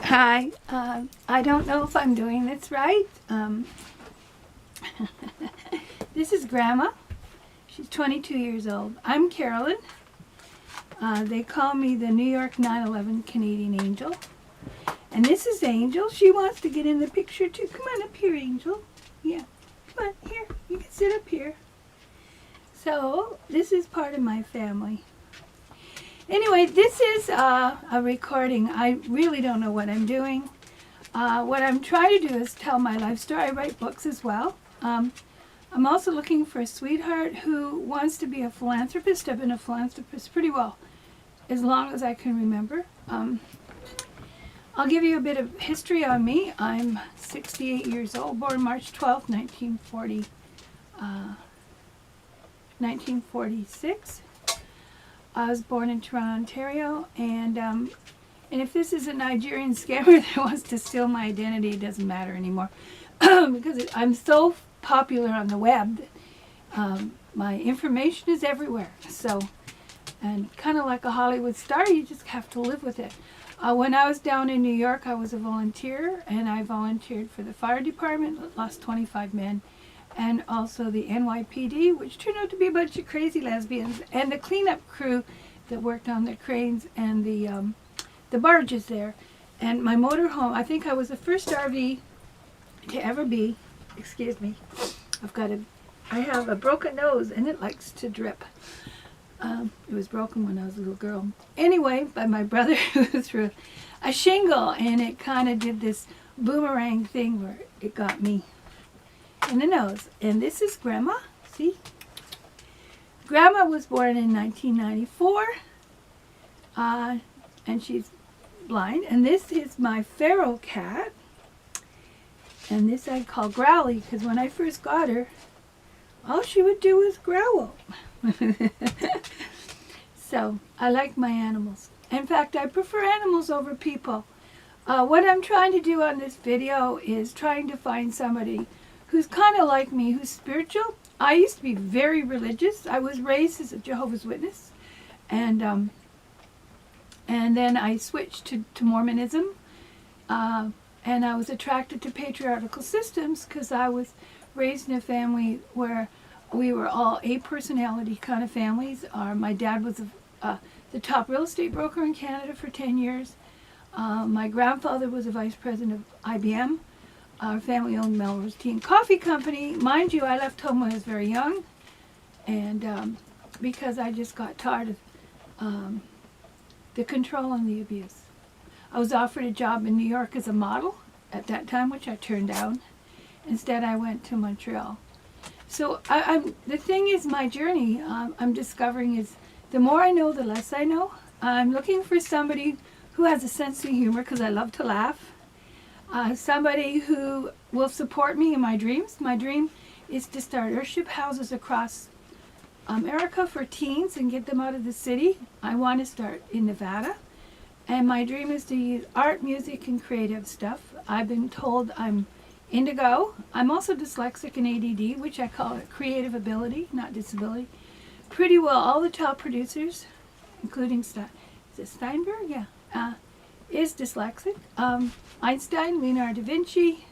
Hi, I don't know if I'm doing this right. This is Grandma. She's 22 years old. I'm Carolyn. They call me the New York 9/11 Canadian Angel. And this is Angel. She wants to get in the picture too. Come on up here, Angel. Yeah, come on, here. You can sit up here. So, this is part of my family. Anyway, this is a recording. I really don't know what I'm doing. What I'm trying to do is tell my life story. I write books as well. I'm also looking for a sweetheart who wants to be a philanthropist. I've been a philanthropist pretty well, as long as I can remember. I'll give you a bit of history on me. I'm 68 years old, born March 12th, 1946. I was born in Toronto, Ontario, and if this is a Nigerian scammer that wants to steal my identity, it doesn't matter anymore because I'm so popular on the web that my information is everywhere. So, and kind of like a Hollywood star, you just have to live with it. When I was down in New York, I was a volunteer, and I volunteered for the fire department, lost 25 men. And also the NYPD, which turned out to be a bunch of crazy lesbians, and the cleanup crew that worked on the cranes and the barges there. And my motorhome, I think I was the first RV to ever be, excuse me, I have a broken nose and it likes to drip. It was broken when I was a little girl. Anyway, by my brother who threw a shingle, and it kind of did this boomerang thing where it got me in the nose. And this is Grandma. See? Grandma was born in 1994, and she's blind. And this is my feral cat, and this I call Growly, because when I first got her, all she would do was growl. So I like my animals. In fact, I prefer animals over people. What I'm trying to do on this video is trying to find somebody who's kind of like me, who's spiritual. I used to be very religious. I was raised as a Jehovah's Witness, and then I switched to Mormonism, and I was attracted to patriarchal systems because I was raised in a family where we were all A-personality kind of families. My dad was the top real estate broker in Canada for 10 years. My grandfather was a vice president of IBM. Our family owned Melrose Tea and Coffee Company. Mind you, I left home when I was very young, and because I just got tired of the control and the abuse. I was offered a job in New York as a model at that time, which I turned down. Instead, I went to Montreal. So the thing is, my journey, I'm discovering is the more I know, the less I know. I'm looking for somebody who has a sense of humor, because I love to laugh. Somebody who will support me in my dreams. My dream is to start worship houses across America for teens and get them out of the city. I want to start in Nevada. And my dream is to use art, music, and creative stuff. I've been told I'm indigo. I'm also dyslexic and ADD, which I call it creative ability, not disability. Pretty well all the top producers, including is it Steinberg? Yeah. Is dyslexic. Einstein, Leonardo da Vinci,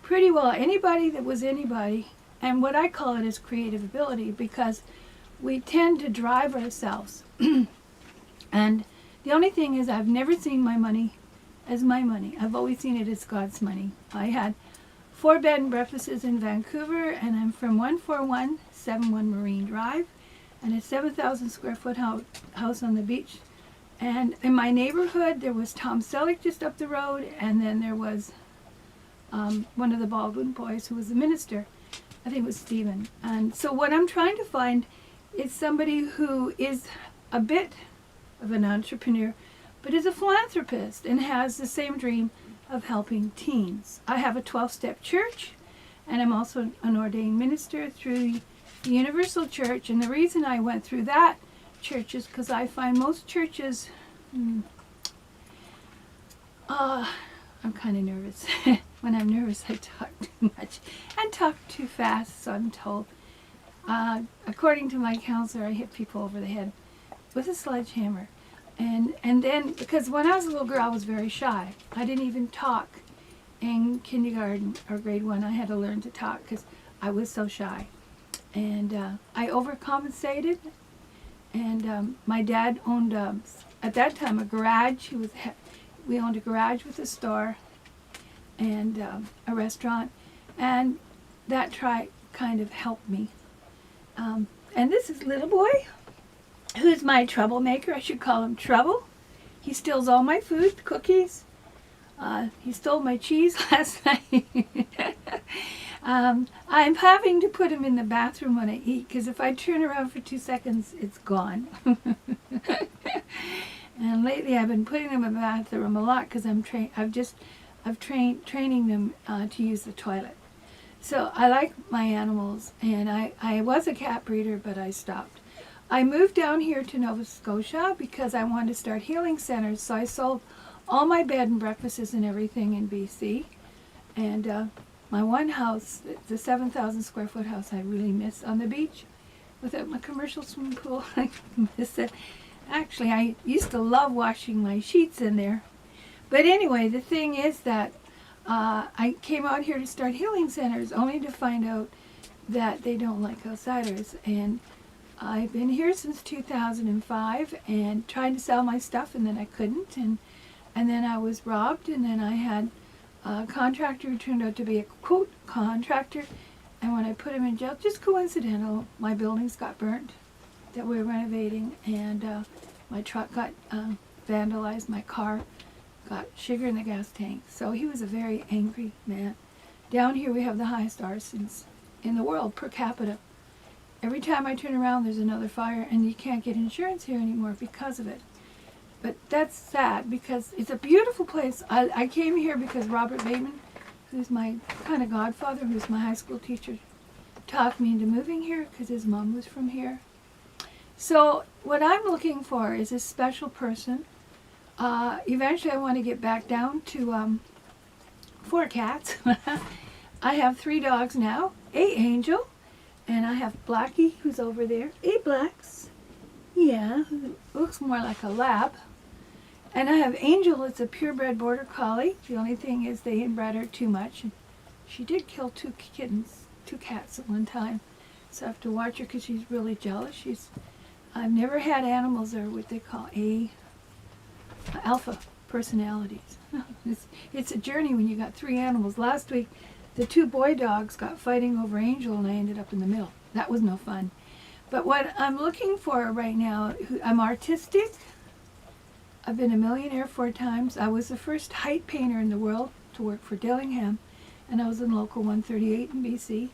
pretty well anybody that was anybody. And what I call it is creative ability, because we tend to drive ourselves. And the only thing is, I've never seen my money as my money. I've always seen it as God's money. I had 4 bed and breakfasts in Vancouver, and I'm from 14171 Marine Drive, and a 7,000 square foot house on the beach. And in my neighborhood, there was Tom Selleck just up the road, and then there was one of the Baldwin boys who was a minister. I think it was Stephen. And so what I'm trying to find is somebody who is a bit of an entrepreneur, but is a philanthropist and has the same dream of helping teens. I have a 12-step church, and I'm also an ordained minister through the Universal Church. And the reason I went through that church is because I find most churches, I'm kind of nervous. When I'm nervous, I talk too much and talk too fast, so I'm told. According to my counselor, I hit people over the head with a sledgehammer. And then, because when I was a little girl, I was very shy. I didn't even talk in kindergarten or grade 1. I had to learn to talk because I was so shy. And I overcompensated. And my dad owned, at that time, a garage. We owned a garage with a store and a restaurant. And that kind of helped me. And this is little boy, who's my troublemaker. I should call him Trouble. He steals all my food, cookies. He stole my cheese last night. I'm having to put him in the bathroom when I eat, because if I turn around for 2 seconds, it's gone. And lately I've been putting him in the bathroom a lot because I'm training them to use the toilet. So I like my animals, and I was a cat breeder, but I stopped. I moved down here to Nova Scotia because I wanted to start healing centers, so I sold all my bed and breakfasts and everything in BC. And my one house, the 7,000 square foot house, I really miss on the beach without my commercial swimming pool. I miss it. Actually, I used to love washing my sheets in there. But anyway, the thing is that I came out here to start healing centers only to find out that they don't like outsiders. And I've been here since 2005 and tried to sell my stuff, and then I couldn't. And then I was robbed, and then I had a contractor who turned out to be a quote contractor. And when I put him in jail, just coincidental, my buildings got burnt that we were renovating, and my truck got vandalized, my car got sugar in the gas tank. So he was a very angry man. Down here we have the highest arsons in the world per capita. Every time I turn around, there's another fire, and you can't get insurance here anymore because of it. But that's sad, because it's a beautiful place. I came here because Robert Bateman, who's my kind of godfather, who's my high school teacher, talked me into moving here because his mom was from here. So what I'm looking for is a special person. Eventually I want to get back down to 4 cats. I have 3 dogs now, a Angel, and I have Blackie, who's over there, a Blacks. Yeah, looks more like a lab. And I have Angel, it's a purebred border collie. The only thing is they inbred her too much. And she did kill 2 cats at one time. So I have to watch her because she's really jealous. I've never had animals that are what they call alpha personalities. It's a journey when you got 3 animals. Last week, the 2 boy dogs got fighting over Angel, and I ended up in the middle. That was no fun. But what I'm looking for right now, I'm artistic. I've been a millionaire 4 times. I was the first height painter in the world to work for Dillingham, and I was in Local 138 in BC,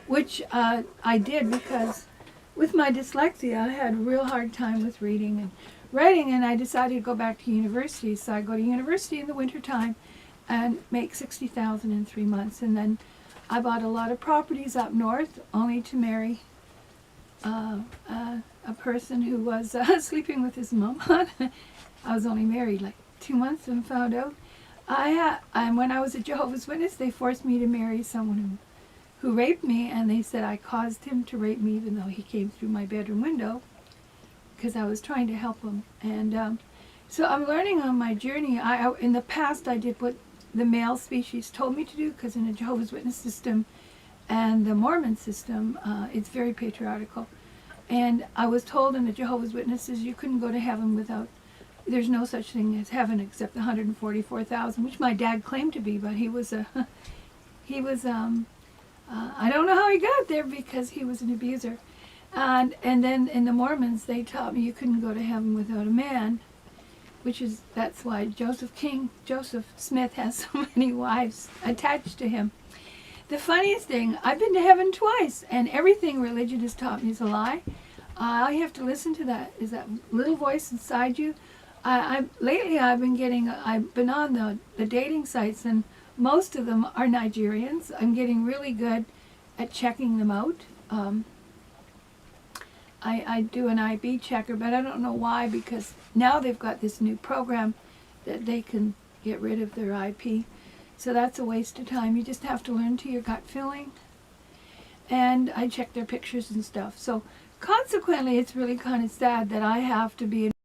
which I did because with my dyslexia, I had a real hard time with reading and writing, and I decided to go back to university. So I go to university in the wintertime and make $60,000 in 3 months. And then I bought a lot of properties up north, only to marry a person who was sleeping with his mom. I was only married like 2 months and found out. When I was a Jehovah's Witness, they forced me to marry someone who raped me, and they said I caused him to rape me even though he came through my bedroom window because I was trying to help him. And so I'm learning on my journey. In the past, I did what the male species told me to do, because in the Jehovah's Witness system and the Mormon system, it's very patriarchal. And I was told in the Jehovah's Witnesses you couldn't go to heaven without, there's no such thing as heaven except the 144,000, which my dad claimed to be, but he was I don't know how he got there because he was an abuser. And then in the Mormons, they taught me you couldn't go to heaven without a man, that's why Joseph Smith has so many wives attached to him. The funniest thing, I've been to heaven twice, and everything religion has taught me is a lie. All you have to listen to is that little voice inside you. Lately I've been on the dating sites, and most of them are Nigerians. I'm getting really good at checking them out. I do an IB checker, but I don't know why, because now they've got this new program that they can get rid of their IP. So that's a waste of time. You just have to learn to your gut feeling. And I check their pictures and stuff. So consequently, it's really kind of sad that I have to be